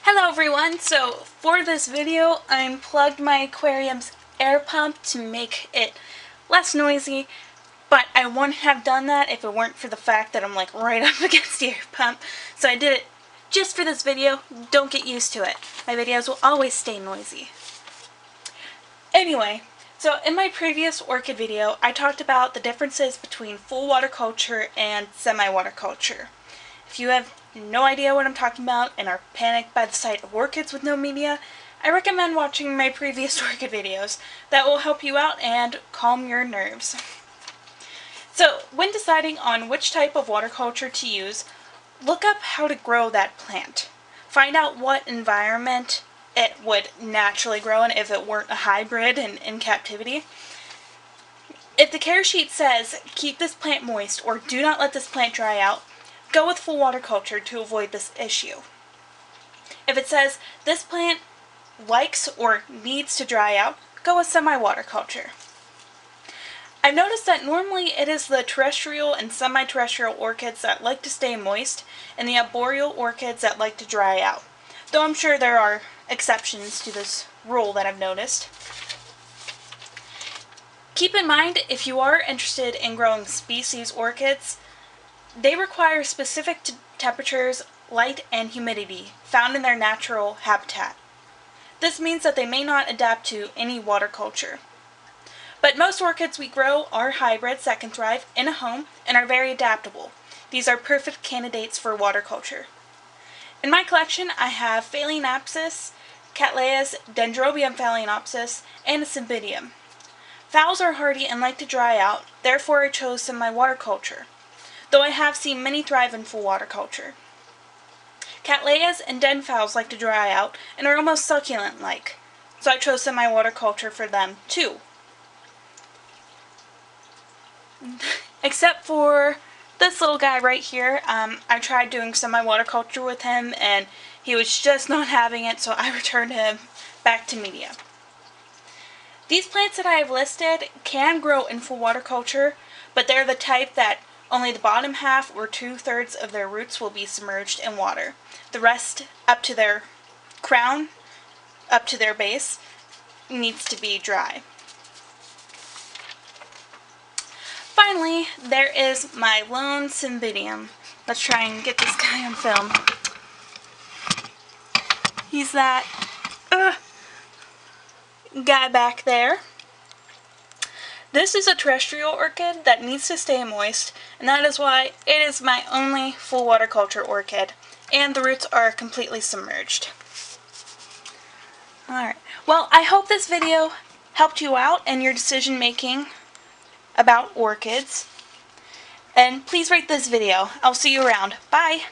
Hello everyone, so for this video I unplugged my aquarium's air pump to make it less noisy, but I wouldn't have done that if it weren't for the fact that I'm like right up against the air pump. So I did it just for this video. Don't get used to it. My videos will always stay noisy. Anyway, so in my previous orchid video I talked about the differences between full water culture and semi-water culture. If you have no idea what I'm talking about and are panicked by the sight of orchids with no media, I recommend watching my previous orchid videos. That will help you out and calm your nerves. So, when deciding on which type of water culture to use, look up how to grow that plant. Find out what environment it would naturally grow in if it weren't a hybrid and in captivity. If the care sheet says, keep this plant moist or do not let this plant dry out, go with full water culture to avoid this issue. If it says this plant likes or needs to dry out, go with semi-water culture. I've noticed that normally it is the terrestrial and semi-terrestrial orchids that like to stay moist and the arboreal orchids that like to dry out, though I'm sure there are exceptions to this rule that I've noticed. Keep in mind, if you are interested in growing species orchids, they require specific temperatures, light, and humidity found in their natural habitat. This means that they may not adapt to any water culture. But most orchids we grow are hybrids that can thrive in a home and are very adaptable. These are perfect candidates for water culture. In my collection I have Phalaenopsis, Cattleyas, Dendrobium phalaenopsis, and a Cymbidium. Phals are hardy and like to dry out, therefore I chose semi-water culture, though I have seen many thrive in full water culture. Cattleyas and den phals like to dry out and are almost succulent-like, so I chose semi-water culture for them too. Except for this little guy right here, I tried doing semi-water culture with him and he was just not having it, so I returned him back to media. These plants that I have listed can grow in full water culture, but they're the type that only the bottom half or 2/3 of their roots will be submerged in water. The rest, up to their crown, up to their base, needs to be dry. Finally, there is my lone Cymbidium. Let's try and get this guy on film. He's that guy back there. This is a terrestrial orchid that needs to stay moist, and that is why it is my only full water culture orchid, and the roots are completely submerged. Alright, well, I hope this video helped you out in your decision making about orchids, and please rate this video. I'll see you around. Bye!